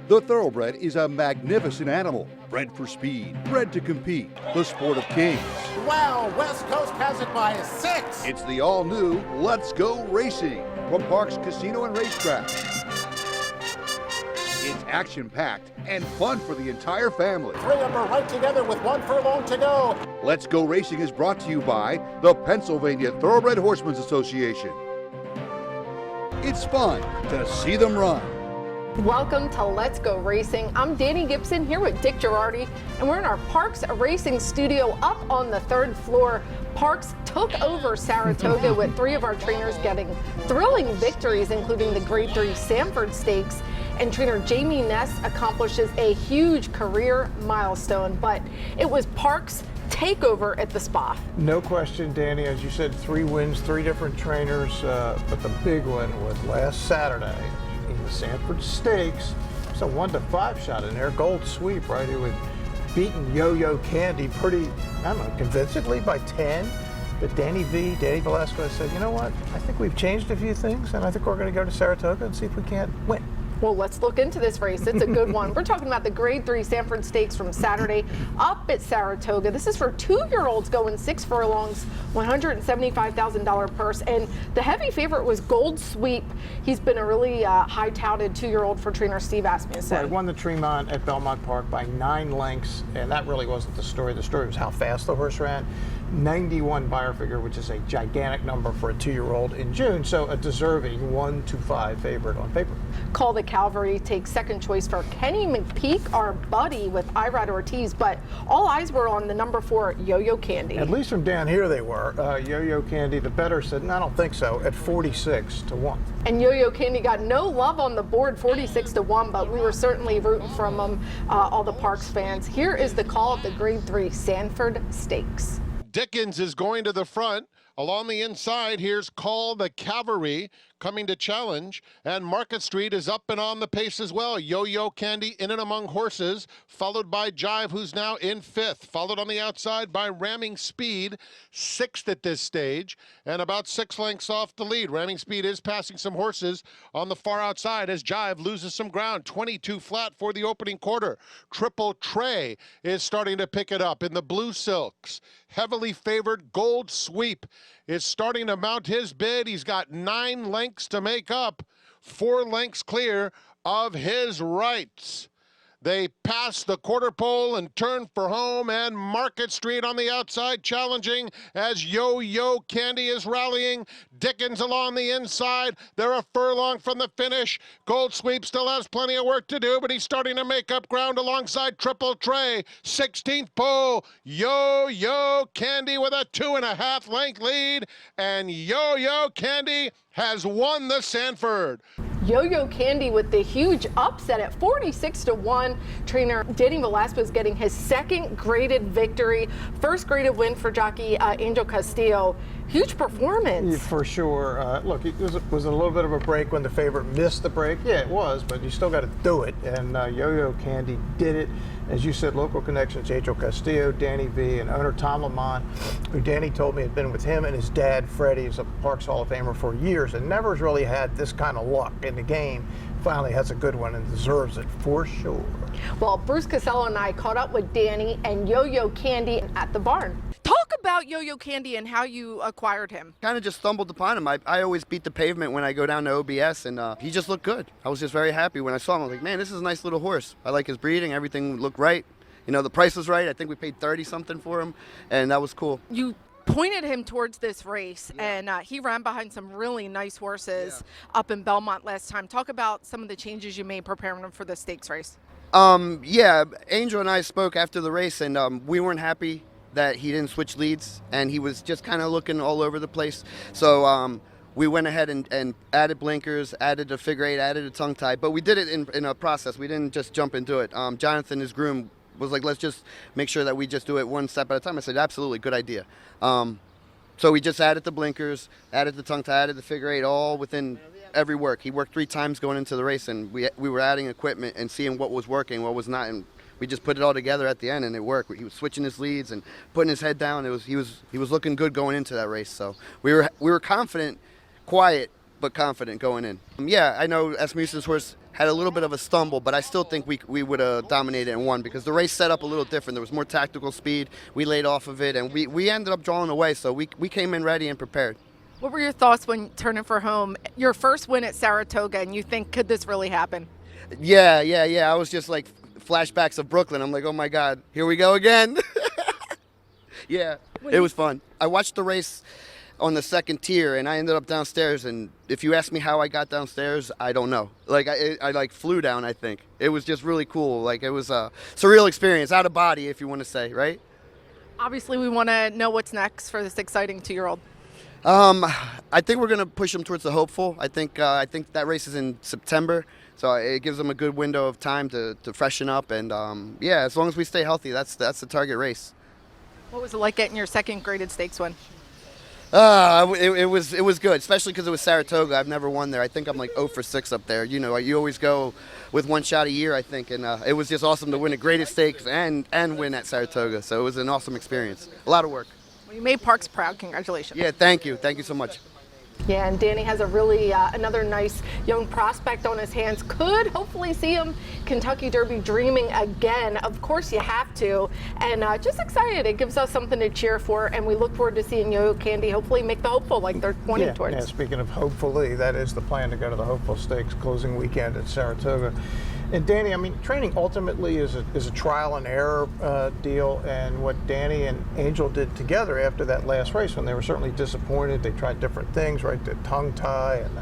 The thoroughbred is a magnificent animal, bred for speed, bred to compete, the sport of kings. Wow, West Coast has it by 6. It's the all-new Let's Go Racing from Parks Casino and Racetrack. It's action-packed and fun for the entire family. 3 of them are right together with 1 furlong to go. Let's Go Racing is brought to you by the Pennsylvania Thoroughbred Horsemen's Association. It's fun to see them run. Welcome to Let's Go Racing. I'm Danny Gibson here with Dick Girardi, and we're in our Parks Racing studio up on the 3rd floor. Parks took over Saratoga with 3 of our trainers getting thrilling victories, including the Grade 3 Sanford Stakes. And trainer Jamie Ness accomplishes a huge career milestone, but it was Parks' takeover at the spa. No question, Danny. As you said, 3 wins, 3 different trainers, but the big one was last Saturday in the Sanford Stakes. It's a 1-5 shot in there, gold sweep, right? He was beaten Yo-Yo Candy pretty, I don't know, convincingly by 10. But Danny Velasquez said, you know what? I think we've changed a few things, and I think we're going to go to Saratoga and see if we can't win. Well, let's look into this race. It's a good one. We're talking about the Grade 3 Sanford Stakes from Saturday up at Saratoga. This is for 2-year-olds going 6 furlongs, $175,000 purse. And the heavy favorite was Gold Sweep. He's been a really high-touted 2-year-old for trainer Steve Asmussen. Right, won the Tremont at Belmont Park by 9 lengths, and that really wasn't the story. The story was how fast the horse ran. 91 buyer figure, which is a gigantic number for a 2-year-old in June, so a deserving 1-5 favorite on paper. Call the Cavalry takes second choice for Kenny McPeak, our buddy with Irad Ortiz, but all eyes were on the number 4 Yo-Yo Candy. At least from down here they were. Yo-Yo Candy, the better said, no, I don't think so, at 46-1. And Yo-Yo Candy got no love on the board, 46-1, but we were certainly rooting from them, all the Parks fans. Here is the call of the Grade 3 Sanford Stakes. Dickens is going to the front. Along the inside, here's Call the Cavalry coming to challenge, and Market Street is up and on the pace as well. Yo-Yo Candy in and among horses, followed by Jive, who's now in 5th, followed on the outside by Ramming Speed, 6th at this stage, and about 6 lengths off the lead. Ramming Speed is passing some horses on the far outside as Jive loses some ground, 22 flat for the opening quarter. Triple Tray is starting to pick it up in the blue silks. Heavily favored Gold Sweep is starting to mount his bid. He's got 9 lengths to make up, 4 lengths clear of his rights. They pass the quarter pole and turn for home, and Market Street on the outside challenging as Yo-Yo Candy is rallying. Dickens along the inside. They're a furlong from the finish. Gold Sweep still has plenty of work to do, but he's starting to make up ground alongside Triple Tray. 16th pole, Yo-Yo Candy with a 2.5 length lead, and Yo-Yo Candy has won the Sanford. Yo-Yo Candy with the huge upset at 46-1. Trainer Danny Velasquez getting his 2nd graded victory. 1st graded win for jockey Angel Castillo. Huge performance. Yeah, for sure. Look, it was a little bit of a break when the favorite missed the break. Yeah, it was, but you still got to do it. And Yo-Yo Candy did it. As you said, local connections, Angel Castillo, Danny V, and owner Tom Lamont, who Danny told me had been with him and his dad, Freddie, is a Parks Hall of Famer for years and never has really had this kind of luck in the game. Finally has a good one and deserves it for sure. Well, Bruce Casello and I caught up with Danny and Yo-Yo Candy at the barn. Talk about Yo-Yo Candy and how you acquired him. Kind of just stumbled upon him. I always beat the pavement when I go down to OBS, and he just looked good. I was just very happy when I saw him. I was like, man, this is a nice little horse. I like his breeding. Everything looked right. You know, the price was right. I think we paid 30-something for him, and that was cool. You pointed him towards this race, and he ran behind some really nice horses up in Belmont last time. Talk about some of the changes you made preparing him for the stakes race. Yeah, Angel and I spoke after the race, and we weren't happy that he didn't switch leads, and he was just kind of looking all over the place. So we went ahead and added blinkers, added a figure 8, added a tongue tie, but we did it in a process. We didn't just jump into it. Jonathan, his groom, was like, let's just make sure that we just do it one step at a time. I said, absolutely, good idea. So we just added the blinkers, added the tongue tie, added the figure 8, all within every work. He worked 3 times going into the race, and we were adding equipment and seeing what was working, what was not, and we just put it all together at the end, and it worked. He was switching his leads and putting his head down. He was looking good going into that race. So we were confident, quiet but confident going in. Yeah, I know Asmussen's horse had a little bit of a stumble, but I still think we would have dominated and won because the race set up a little different. There was more tactical speed. We laid off of it, and we ended up drawing away, so we came in ready and prepared. What were your thoughts when turning for home? Your first win at Saratoga, and you think, could this really happen? Yeah. I was just like flashbacks of Brooklyn. I'm like, oh my God, here we go again. Yeah, it was fun. I watched the race on the second tier, and I ended up downstairs. And if you ask me how I got downstairs, I don't know. Like I like flew down. I think it was just really cool. Like it was a surreal experience, out of body, if you want to say, right? Obviously, we want to know what's next for this exciting 2-year-old. I think we're gonna push them towards the hopeful. I think that race is in September, so it gives them a good window of time to freshen up. And yeah, as long as we stay healthy, that's the target race. What was it like getting your second graded stakes win? It was good, especially because it was Saratoga. I've never won there. I think I'm like 0 for 6 up there. You know, you always go with one shot a year, I think, and it was just awesome to win a graded stakes and win at Saratoga. So it was an awesome experience. A lot of work. Well, you made Parks proud. Congratulations. Yeah, thank you so much. Yeah, and Danny has a really another nice young prospect on his hands. Could hopefully see him Kentucky Derby dreaming again. Of course you have to. And just excited. It gives us something to cheer for, and we look forward to seeing Yo-Yo Candy hopefully make the hopeful like they're pointing towards. Yeah, speaking of hopefully, that is the plan, to go to the Hopeful Stakes closing weekend at Saratoga. And Danny, I mean, training ultimately is a trial and error deal, and what Danny and Angel did together after that last race, when they were certainly disappointed, they tried different things, right? The tongue tie and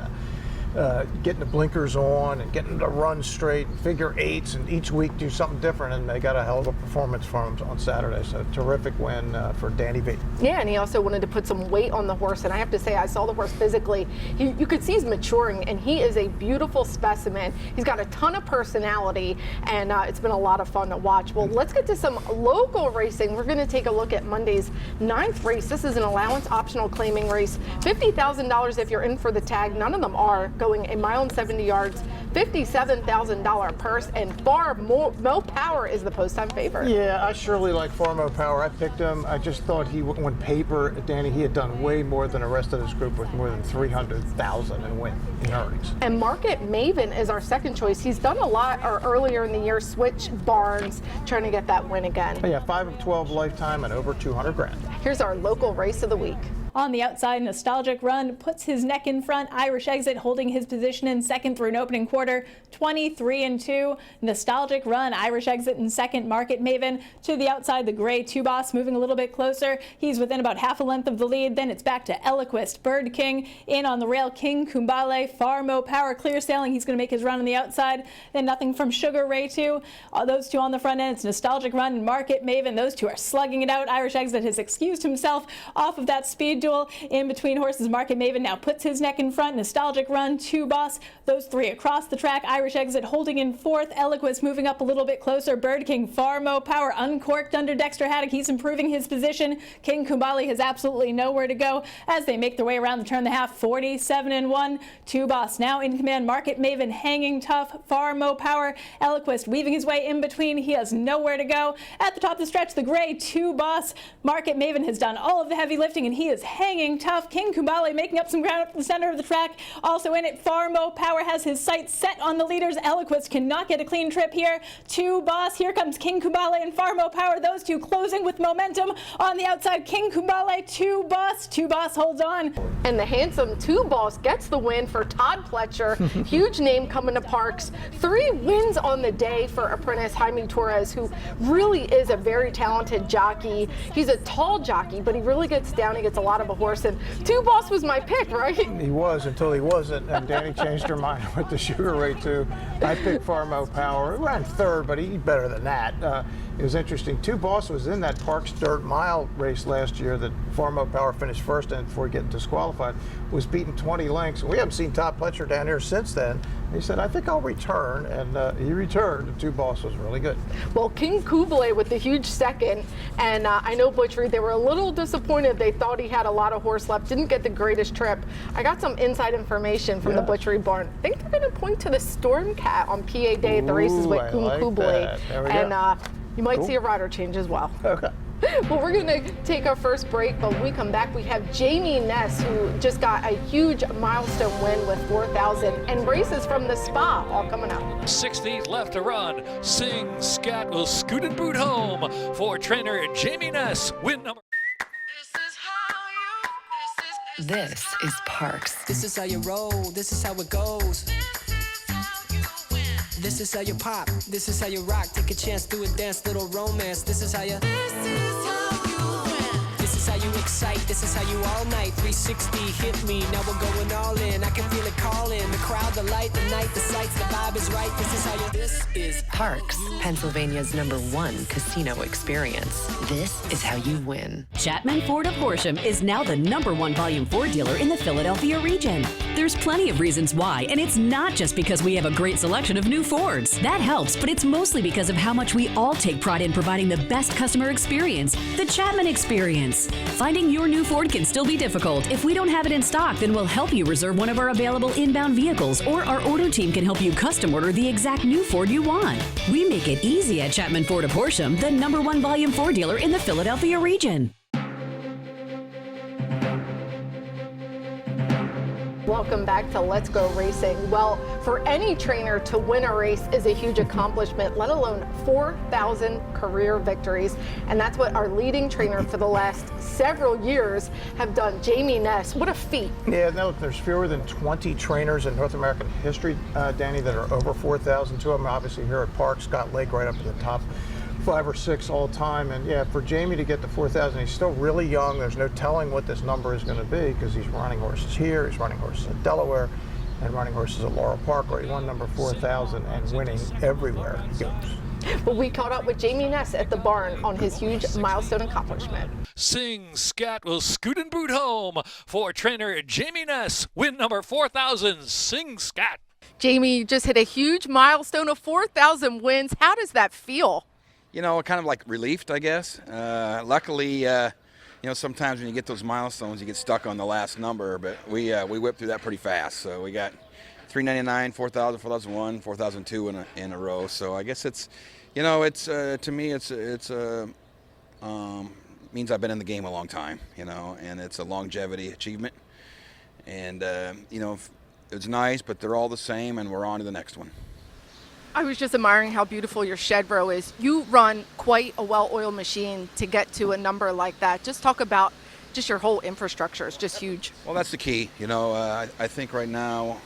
getting the blinkers on and getting the run straight, and figure eights, and each week do something different, and they got a hell of a performance from him on Saturday. So terrific win for Danny B. Yeah, and he also wanted to put some weight on the horse, and I have to say, I saw the horse physically. You could see he's maturing, and he is a beautiful specimen. He's got a ton of personality, and it's been a lot of fun to watch. Well, let's get to some local racing. We're going to take a look at Monday's 9th race. This is an allowance optional claiming race. $50,000 if you're in for the tag. None of them are. Going a mile and 70 yards, $57,000 purse, and Far Mo Power is the post-time favorite. Yeah, I surely like Far Mo Power. I picked him. I just thought on paper, Danny, he had done way more than the rest of this group with more than $300,000 in earnings. And Market Maven is our second choice. He's done a lot earlier in the year, switch barns, trying to get that win again. Yeah, 5 of 12 lifetime and over 200 grand. Here's our local race of the week. On the outside, Nostalgic Run puts his neck in front. Irish Exit holding his position in second through an opening quarter, 23-2. Nostalgic Run, Irish Exit in second. Market Maven to the outside. The gray Two Boss moving a little bit closer. He's within about half a length of the lead. Then it's back to Eloquist, Bird King in on the rail. King Kumbale, Far Mo Power clear sailing. He's going to make his run on the outside. Then nothing from Sugar Ray 2. Those two on the front end. It's Nostalgic Run and Market Maven. Those two are slugging it out. Irish Exit has excused himself off of that speed duel. In between horses, Market Maven now puts his neck in front. Nostalgic Run, Two Boss, those three across the track. Irish Exit holding in fourth. Eloquist moving up a little bit closer. Bird King, Far Mo Power uncorked under Dexter Haddock. He's improving his position. King Kumbali has absolutely nowhere to go as they make their way around the turn the half. 47-1. Two Boss now in command. Market Maven hanging tough. Far Mo Power. Eloquist weaving his way in between. He has nowhere to go. At the top of the stretch, the gray Two Boss. Market Maven has done all of the heavy lifting, and he is hanging tough. King Kumbale making up some ground up the center of the track. Also in it, Far Mo Power has his sights set on the leaders. Eloquist cannot get a clean trip here. Two Boss, here comes King Kumbale and Far Mo Power. Those two closing with momentum on the outside. King Kumbale, Two Boss. Two Boss holds on. And the handsome Two Boss gets the win for Todd Pletcher. Huge name coming to Parks. 3 wins on the day for apprentice Jaime Torres, who really is a very talented jockey. He's a tall jockey, but he really gets down. He gets a lot of a horse. And Two Boss was my pick, right? He was until he wasn't, and Danny changed her mind with the Sugar Ray 2. I picked Far Mo Power. He ran third, but he's better than that. It was interesting. Two Boss was in that Parks Dirt Mile race last year that Far Mo Power finished first in before getting disqualified. Was beaten 20 lengths. We haven't seen Todd Pletcher down here since then. He said, I think I'll return, and he returned, and Two Boss was really good. Well, King Kublai with the huge second, and I know Butchery, they were a little disappointed. They thought he had a lot of horse left, didn't get the greatest trip. I got some inside information from the Butchery barn. I think they're going to point to the Storm Cat on PA Day at the races with King Kublai. And you might see a rider change as well. Okay. Well, we're going to take our first break, but when we come back, we have Jamie Ness, who just got a huge milestone win with 4,000 and races from the spa, all coming up. 6 feet left to run. Sing Scat will scoot and boot home for trainer Jamie Ness. Win number. This is Parks. This is how you roll. This is how it goes. This is how you pop. This is how you rock. Take a chance, do a dance, little romance. This is how you. This is how you win. This is how you excite. This is how you all night. 360 hit me. Now we're going all in. I can feel it calling. The crowd, the light, the night, the sights, the vibe is right. This is how you. This is Parks, Pennsylvania's #1 casino experience. This is how you win. Chapman Ford of Horsham is now the #1 volume Ford dealer in the Philadelphia region. There's plenty of reasons why, and it's not just because we have a great selection of new Fords. That helps, but it's mostly because of how much we all take pride in providing the best customer experience, the Chapman experience. Finding your new Ford can still be difficult. If we don't have it in stock, then we'll help you reserve one of our available inbound vehicles, or our order team can help you custom order the exact new Ford you want. We make it easy at Chapman Ford of Horsham, the #1 volume Ford dealer in the Philadelphia region. Welcome back to Let's Go Racing. Well, for any trainer to win a race is a huge accomplishment, let alone 4,000 career victories. And that's what our leading trainer for the last several years have done. Jamie Ness, what a feat. Yeah, no, there's fewer than 20 trainers in North American history, Danny, that are over 4,000. Two of them obviously here at Park. Scott Lake right up at the top. 5 or 6 all time, and yeah, for Jamie to get to 4,000, he's still really young. There's no telling what this number is going to be because he's running horses here, he's running horses in Delaware, and running horses at Laurel Park, where he won number 4,000 and winning everywhere he goes. But we caught up with Jamie Ness at the barn on his huge milestone accomplishment. Sing Scat will scoot and boot home for trainer Jamie Ness. Win number 4,000. Sing Scat. Jamie just hit a huge milestone of 4,000 wins. How does that feel? You know, kind of like relieved, I guess. Luckily, you know, sometimes when you get those milestones, you get stuck on the last number, but we whipped through that pretty fast. So we got 399, 4,000, 4,001, 4,002 in a row. So I guess it's, you know, it's to me, it's means I've been in the game a long time, you know, and it's a longevity achievement. And you know, it's nice, but they're all the same, and we're on to the next one. I was just admiring how beautiful your shed row is. You run quite a well-oiled machine to get to a number like that. Just talk about just your whole infrastructure. It's just huge. Well, that's the key. You know, I think right now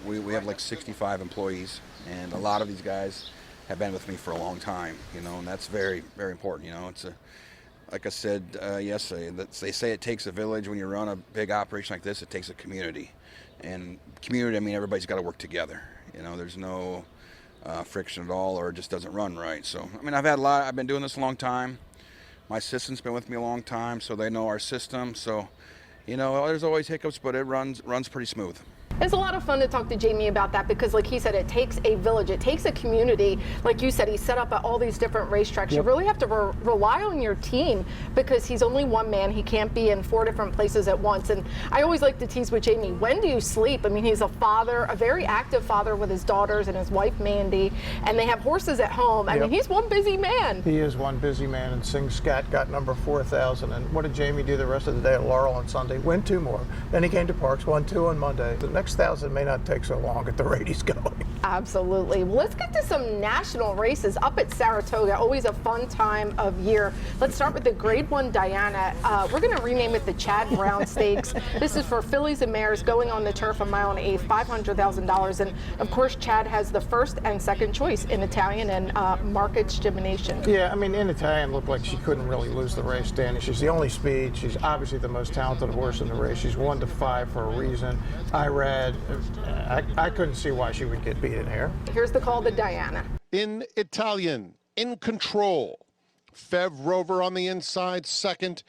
we have like 65 employees, and a lot of these guys have been with me for a long time, you know, and that's very, very important. You know, it's like I said yesterday, they say it takes a village. When you run a big operation like this, it takes a community. And community, I mean, everybody's got to work together. You know, there's no friction at all, or it just doesn't run right. So, I mean, I've been doing this a long time. My assistant's been with me a long time, so they know our system. So, you know, there's always hiccups, but it runs pretty smooth. It's a lot of fun to talk to Jamie about that because, like he said, it takes a village. It takes a community. Like you said, he's set up at all these different racetracks. Yep. You really have to rely on your team because he's only one man. He can't be in 4 different places at once. And I always like to tease with Jamie, when do you sleep? I mean, he's a father, a very active father with his daughters and his wife, Mandy, and they have horses at home. I mean, he's one busy man. He is one busy man, and Sing Scat got number 4,000. And what did Jamie do the rest of the day at Laurel on Sunday? Win 2 more. Then he came to Parks, won 2 on Monday. The next 1,000 may not take so long at the rate he's going. Absolutely. Well, let's get to some national races up at Saratoga. Always a fun time of year. Let's start with the Grade 1 Diana. We're going to rename it the Chad Brown Stakes. This is for fillies and mares going on the turf, a mile and 1/8, $500,000. And of course, Chad has the first and second choice in Italian and Market's Gemination. Yeah, I mean, in Italian looked like she couldn't really lose the race, Danny. She's the only speed. She's obviously the most talented horse in the race. She's 1 to 5 for a reason. I couldn't see why she would get beat in here. Here's the call to Diana. In Italian, in control. Fev Rover on the inside, second,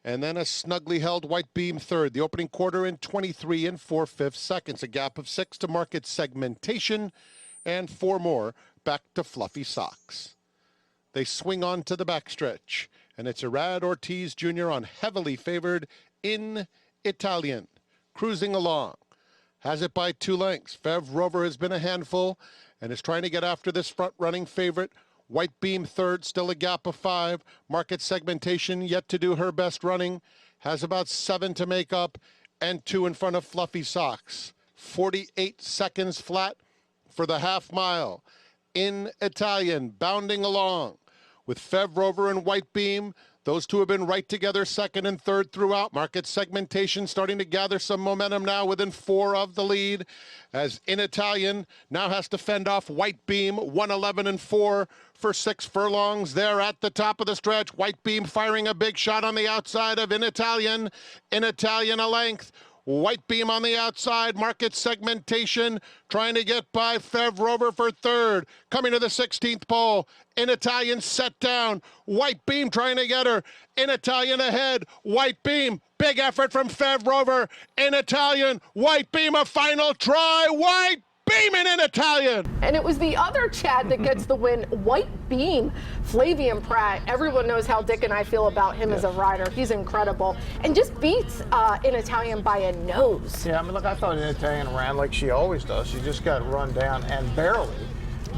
and then a snugly held White Beam third. The opening quarter in 23 4/5 seconds. A gap of 6 to Market Segmentation, and 4 more back to Fluffy Socks. They swing on to the backstretch, and it's Irad Ortiz Jr. on heavily favored in Italian. Cruising along. Has it by 2 lengths. Fev Rover has been a handful and is trying to get after this front-running favorite, White Beam third, still a gap of 5. Market Segmentation yet to do her best running. Has about 7 to make up and 2 in front of Fluffy Socks. 48 seconds flat for the half mile. In Italian, bounding along with Fev Rover and White Beam. Those two have been right together, second and third throughout. Market Segmentation starting to gather some momentum now within 4 of the lead, as In Italian now has to fend off White Beam, 1:11 and 4 for 6 furlongs there at the top of the stretch. White Beam firing a big shot on the outside of In Italian. In Italian a length. White Beam on the outside, Market Segmentation trying to get by Fev Rover for third. Coming to the 16th pole, In Italian set down. White Beam trying to get her. In Italian ahead, White Beam. Big effort from Fev Rover. In Italian, White Beam a final try. White Beam in Italian. And it was the other Chad that gets the win, White Beam. Flavian Pratt, everyone knows how Dick and I feel about him as a rider. He's incredible. And just beats In Italian by a nose. Yeah, I mean, look, I thought In Italian ran like she always does. She just got run down, and barely,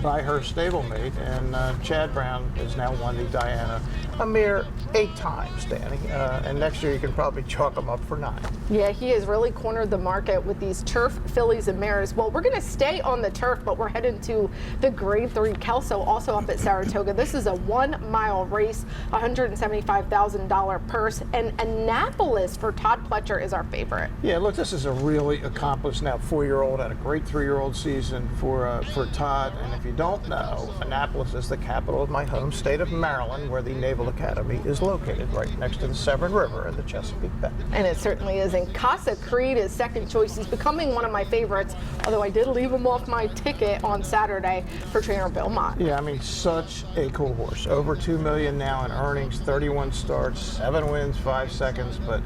by her stablemate. And Chad Brown has now won the Diana a mere 8 times, Danny. And next year you can probably chalk him up for 9. Yeah, he has really cornered the market with these turf fillies and mares. Well, we're going to stay on the turf, but we're heading to the Grade 3 Kelso, also up at Saratoga. This is a 1-mile race, $175,000 purse, and Annapolis for Todd Pletcher is our favorite. Yeah, look, this is a really accomplished now 4-year-old, had a great 3-year-old season for Todd. And if you don't know, Annapolis is the capital of my home state of Maryland, where the Naval Academy is located, right next to the Severn River and the Chesapeake Bay. And it certainly is. And Casa Creed is second choice. He's becoming one of my favorites, although I did leave him off my ticket on Saturday for trainer Bill Mott. Yeah, I mean, such a cool horse. Over $2 million now in earnings, 31 starts, 7 wins, 5 seconds, but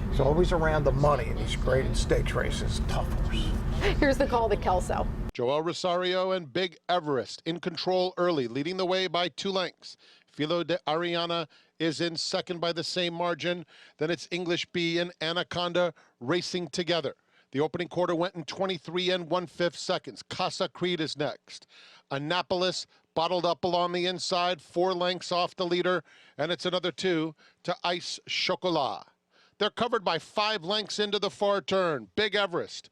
he's always around the money in these graded stakes races. Tough horse. Here's the call to Kelso. Joel Rosario and Big Everest in control early, leading the way by 2 lengths. Filo de Ariana is in second by the same margin. Then it's English Bee and Anaconda racing together. The opening quarter went in 23 1/5 seconds. Casa Creed is next. Annapolis bottled up along the inside, 4 lengths off the leader, and it's another 2 to Ice Chocolat. They're covered by 5 lengths into the far turn. Big Everest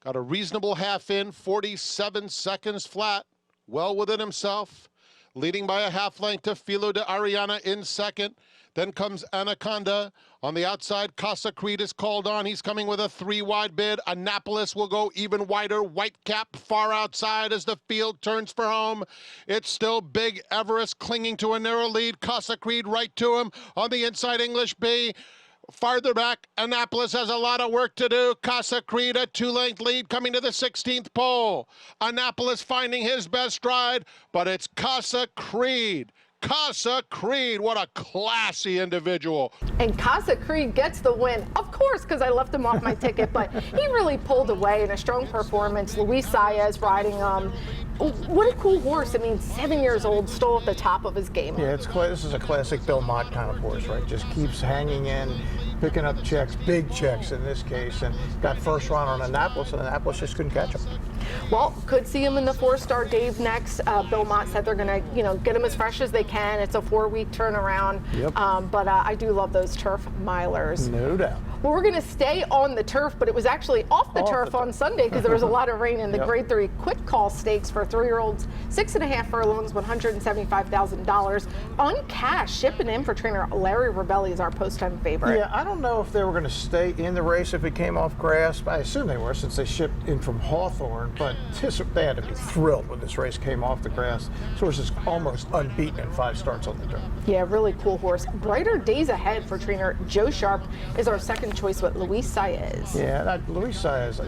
got a reasonable half in, 47 seconds flat, well within himself. Leading by a half length to Filo de Ariana in second. Then comes Anaconda. On the outside, Casa Creed is called on. He's coming with a 3-wide bid. Annapolis will go even wider. Whitecap far outside as the field turns for home. It's still Big Everest clinging to a narrow lead. Casa Creed right to him. On the inside, English Bee. Farther back, Annapolis has a lot of work to do. Casa Creed, a 2-length lead coming to the 16th pole. Annapolis finding his best stride, but it's Casa Creed. Casa Creed, what a classy individual. And Casa Creed gets the win, of course, because I left him off my ticket, but he really pulled away in a strong performance. Luis Saez riding, what a cool horse. I mean, 7 years old, still at the top of his game. Yeah, this is a classic Bill Mott kind of horse, right? Just keeps hanging in, picking up checks, big checks in this case, and got first run on Annapolis, and Annapolis just couldn't catch him. Well, could see him in the 4-star Dave next. Bill Mott said they're going to, get him as fresh as they can. It's a 4-week turnaround. Yep. But I do love those turf milers. No doubt. Well, we're going to stay on the turf, but it was actually off the turf on Sunday because there was a lot of rain in the Grade 3 Quick Call Stakes for 3-year-olds, 6.5 furlongs, $175,000. Uncashed, shipping in for trainer Larry Rebelli is our post-time favorite. Yeah, I don't know if they were going to stay in the race if it came off grass. I assume they were since they shipped in from Hawthorne, but they had to be thrilled when this race came off the grass. This horse is almost unbeaten in 5 starts on the dirt. Yeah, really cool horse. Brighter days ahead for trainer Joe Sharp is our second choice with Luis Saez. Yeah, Luis Saez,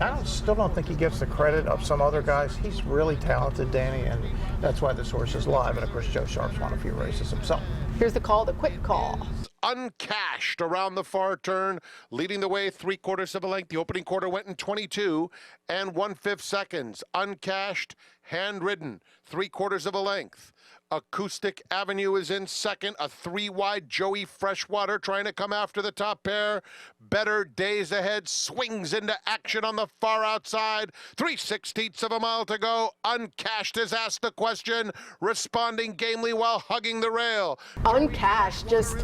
I still don't think he gets the credit of some other guys. He's really talented, Danny, and that's why this horse is live. And of course, Joe Sharp's won a few races himself. Here's the call, the quick call. Uncashed around the far turn, leading the way 3/4 of a length. The opening quarter went in 22 1/5 seconds. Uncashed Handridden, 3/4 of a length. Acoustic Avenue is in second, a 3-wide Joey Freshwater trying to come after the top pair. Better Days Ahead swings into action on the far outside. 3/16 of a mile to go. Uncashed has asked the question, responding gamely while hugging the rail. Uncashed just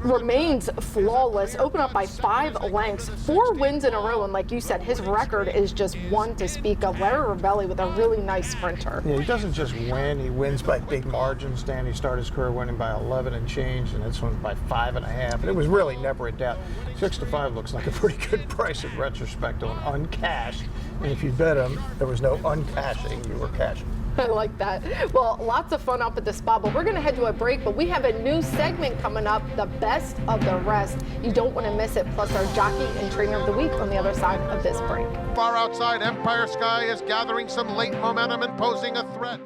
remains flawless, open up by 5 lengths, 4 wins in a row, and like you said, his record is just one to speak of. Larry Ravelli with a really nice sprinter. Yeah, he doesn't just win, he wins by big margins. Danny started his career winning by 11 and change, and this one by 5.5. And it was really never a doubt. 6-5 looks like a pretty good price in retrospect on uncashed. And if you bet him, there was no uncashing, you were cashing. I like that. Well, lots of fun up at the spa, but we're going to head to a break, but we have a new segment coming up, the best of the rest. You don't want to miss it, plus our jockey and trainer of the week on the other side of this break. Far outside, Empire Sky is gathering some late momentum and posing a threat.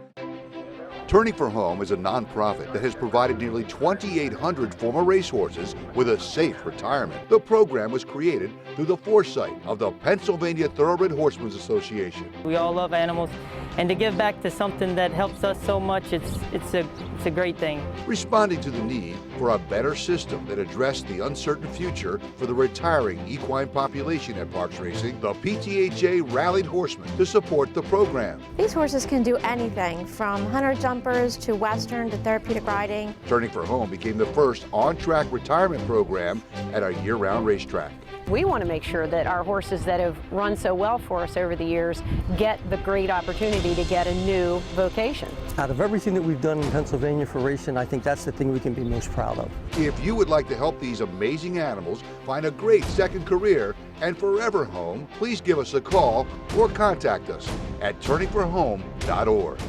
Turning for Home is a nonprofit that has provided nearly 2,800 former racehorses with a safe retirement. The program was created through the foresight of the Pennsylvania Thoroughbred Horsemen's Association. We all love animals, and to give back to something that helps us so much, it's a great thing. Responding to the need for a better system that addressed the uncertain future for the retiring equine population at Parks Racing, the PTHA rallied horsemen to support the program. These horses can do anything from hunter jumpers to western to therapeutic riding. Turning for Home became the first on-track retirement program at a year-round racetrack. We want to make sure that our horses that have run so well for us over the years get the great opportunity to get a new vocation. Out of everything that we've done in Pennsylvania for racing, I think that's the thing we can be most proud of. If you would like to help these amazing animals find a great second career and forever home, please give us a call or contact us at turningforhome.org.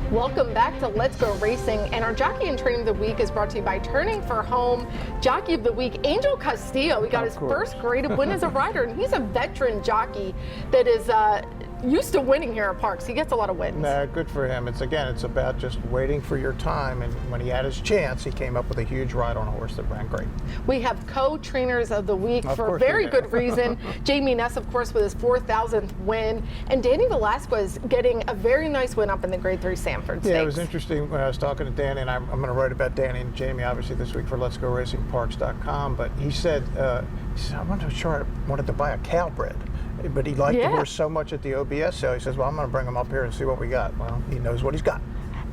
Welcome back to Let's Go Racing, and our Jockey and Trainer of the Week is brought to you by Turning for Home. Jockey of the Week, Angel Castillo. He got his first graded win as a rider, and he's a veteran jockey that is used to winning here at Parks. He gets a lot of wins. Good for him. It's about just waiting for your time, and when he had his chance, he came up with a huge ride on a horse that ran great. We have co-trainers of the week for a very good reason. Jamie Ness, of course, with his 4,000th win, and Danny Velasquez getting a very nice win up in the Grade 3 Sanford Stakes. Yeah, it was interesting when I was talking to Danny, and I'm going to write about Danny and Jamie, obviously, this week for Let'sGoRacingParks.com, but he said, I'm not sure I wanted to buy a Calbred. But he liked the horse so much at the OBS show, he says, well, I'm going to bring him up here and see what we got. Well, he knows what he's got.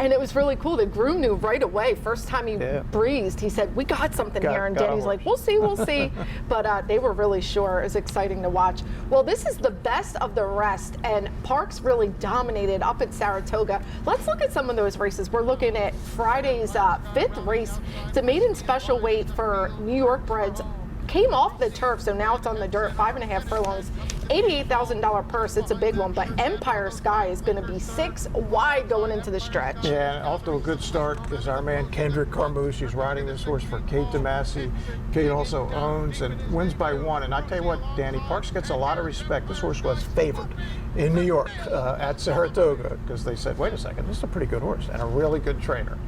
And it was really cool. The groom knew right away. First time he breezed, he said, we got something here. And Danny's like, we'll see, we'll see. But they were really sure. It was exciting to watch. Well, this is the best of the rest, and Parks really dominated up at Saratoga. Let's look at some of those races. We're looking at Friday's 5th race. It's a maiden special weight for New York breds. Came off the turf, so now it's on the dirt, 5.5 furlongs, $88,000 purse. It's a big one, but Empire Sky is going to be 6 wide going into the stretch. Yeah, and off to a good start is our man Kendrick Carmouche. He's riding this horse for Kate DeMasi. Kate also owns and wins by 1. And I tell you what, Danny, Parks gets a lot of respect. This horse was favored in New York at Saratoga because they said, wait a second, this is a pretty good horse and a really good trainer.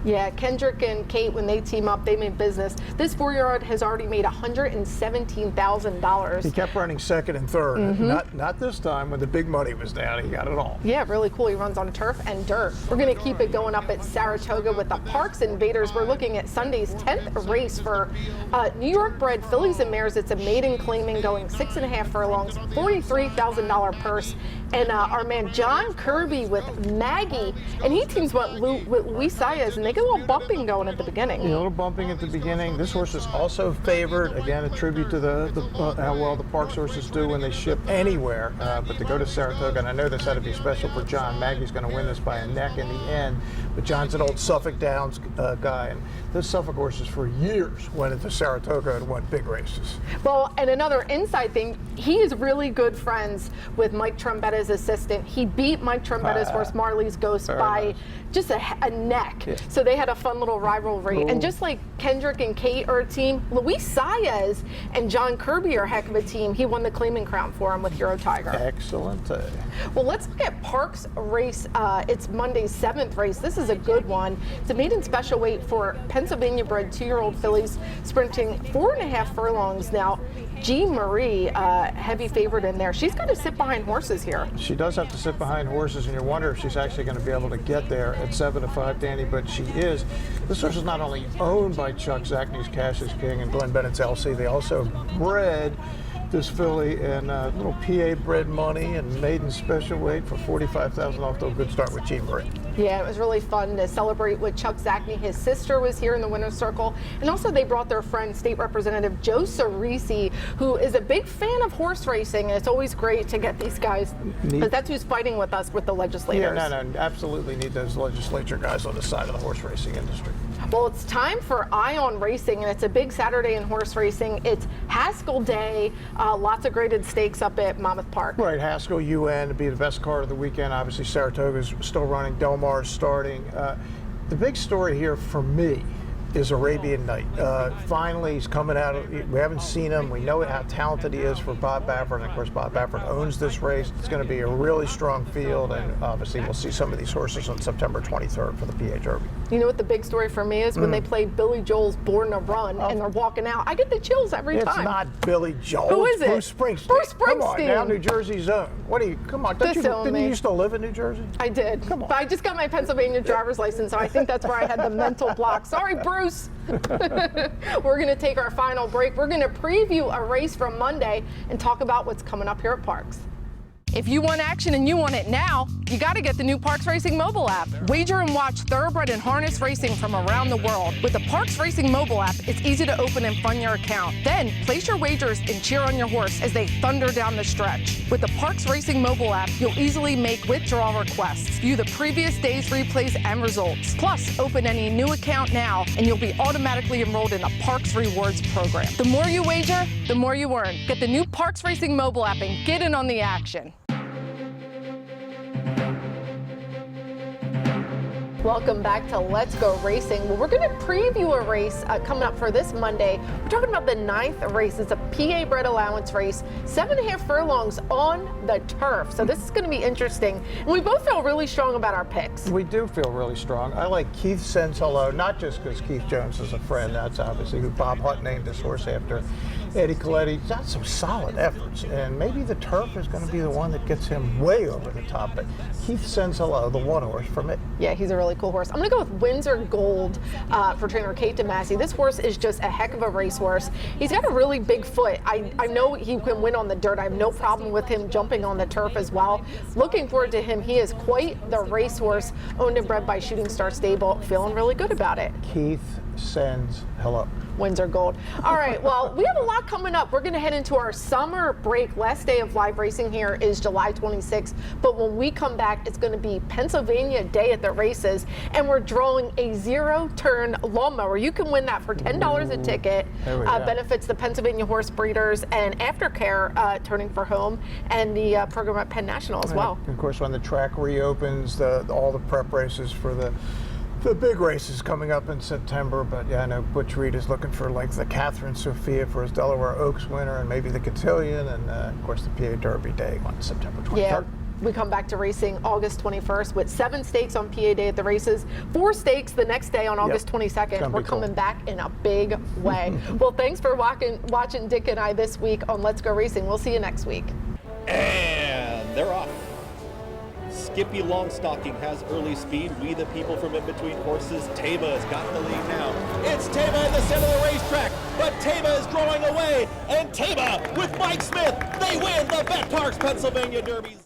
Yeah, Kendrick and Kate, when they team up, they made business. This 4-year-old has already made $117,000. He kept running second and third. Not this time when the big money was down. He got it all. Yeah, really cool. He runs on turf and dirt. We're going to keep it going up at Saratoga with the Parks Invaders. We're looking at Sunday's 10th race for New York bred fillies and mares. It's a maiden claiming going 6.5 furlongs, $43,000 purse. And our man John Kirby with Maggie, and he teams with Luis Saez, and they get a little bumping going at the beginning. Yeah, a little bumping at the beginning. This horse is also favored. Again, a tribute to how well the Parks horses do when they ship anywhere. But to go to Saratoga, and I know this had to be special for John. Maggie's going to win this by a neck in the end. But John's an old Suffolk Downs guy, and those Suffolk horses for years went into Saratoga and won big races. Well, and another inside thing, he is really good friends with Mike Trombetta's assistant. He beat Mike Trombetta's horse Marley's Ghost by just a neck. Yeah. So they had a fun little rivalry. Ooh. And just like Kendrick and Kate are a team, Luis Saez and John Kirby are a heck of a team. He won the claiming crown for him with Hero Tiger. Excellent. Well, let's look at Parks race. It's Monday's 7th race. This is a good one. It's a maiden special weight for Pennsylvania bred 2-year-old fillies sprinting 4.5 furlongs. Now, Jean Marie, heavy favorite in there. She's got to sit behind horses here. She does have to sit behind horses, and you wonder if she's actually going to be able to get there at 7-5, Danny, but she is. This horse is not only owned by Chuck Zachny's Cash is King and Glenn Bennett's LC, they also bred this filly in little PA bred money and maiden special weight for $45,000 off to a good start with Jean Marie. Yeah, it was really fun to celebrate with Chuck Zachny. His sister was here in the winner's circle, and also they brought their friend, State Representative Joe Cerisi, who is a big fan of horse racing, and it's always great to get these guys, because that's who's fighting with us with the legislators. Yeah, no, absolutely need those legislature guys on the side of the horse racing industry. Well, it's time for Eye on Racing, and it's a big Saturday in horse racing. It's Haskell Day, lots of graded stakes up at Monmouth Park. Right, Haskell, UN, to be the best card of the weekend. Obviously, Saratoga's still running, Del Mar's starting. The big story here for me is Arabian Night. Finally, he's coming out. We haven't seen him. We know how talented he is for Bob Baffert. And of course, Bob Baffert owns this race. It's going to be a really strong field, and obviously, we'll see some of these horses on September 23rd for the PA Derby. You know what the big story for me is? When they play Billy Joel's Born to Run and they're walking out, I get the chills every time. It's not Billy Joel. Who is it? Bruce Springsteen. Bruce Springsteen. Come on, now New Jersey's own. What do you? Come on, didn't you used to live in New Jersey? I did. Come on. But I just got my Pennsylvania driver's license, so I think that's where I had the mental block. Sorry, Bruce. We're going to take our final break. We're going to preview a race from Monday and talk about what's coming up here at Parks. If you want action and you want it now, you got to get the new Parks Racing mobile app. Wager and watch thoroughbred and harness racing from around the world. With the Parks Racing mobile app, it's easy to open and fund your account. Then place your wagers and cheer on your horse as they thunder down the stretch. With the Parks Racing mobile app, you'll easily make withdrawal requests, view the previous day's replays and results. Plus, open any new account now and you'll be automatically enrolled in a Parks Rewards program. The more you wager, the more you earn. Get the new Parks Racing mobile app and get in on the action. Welcome back to Let's Go Racing. Well, we're going to preview a race coming up for this Monday. We're talking about the 9th race. It's a PA bred allowance race, 7.5 furlongs on the turf. So this is going to be interesting. And we both feel really strong about our picks. We do feel really strong. I like Keith Sends Hello, not just because Keith Jones is a friend. That's obviously who Bob Hutt named this horse after. Eddie Coletti got some solid efforts, and maybe the turf is going to be the one that gets him way over the top. But Keith Sends Hello, the one horse for me. Yeah, he's a really cool horse. I'm going to go with Windsor Gold for trainer Kate DeMasi. This horse is just a heck of a racehorse. He's got a really big foot. I know he can win on the dirt. I have no problem with him jumping on the turf as well. Looking forward to him. He is quite the racehorse, owned and bred by Shooting Star Stable. Feeling really good about it. Keith Sends Hello. Windsor Gold. All right, well, we have a lot coming up. We're going to head into our summer break. Last day of live racing here is July 26th, but when we come back, it's going to be Pennsylvania Day at the races, and we're drawing a zero-turn lawnmower. You can win that for $10 a ticket. Benefits the Pennsylvania horse breeders and aftercare turning for home, and the program at Penn National as well. Of course, when the track reopens, all the prep races for the big races coming up in September. But yeah, I know Butch Reed is looking for like the Catherine Sophia for his Delaware Oaks winner, and maybe the Cotillion, and of course the PA Derby Day on September 23rd. Yeah. We come back to racing August 21st with 7 stakes on PA Day at the races, 4 stakes the next day on August 22nd. We're coming back in a big way. Well, thanks for watching Dick and I this week on Let's Go Racing. We'll see you next week. And they're off. Skippy Longstocking has early speed. We the people from in between horses. Tama's got the lead now. It's Tama in the center of the racetrack, but Tama is drawing away, and Tama with Mike Smith, they win the Bet Parks Pennsylvania Derby.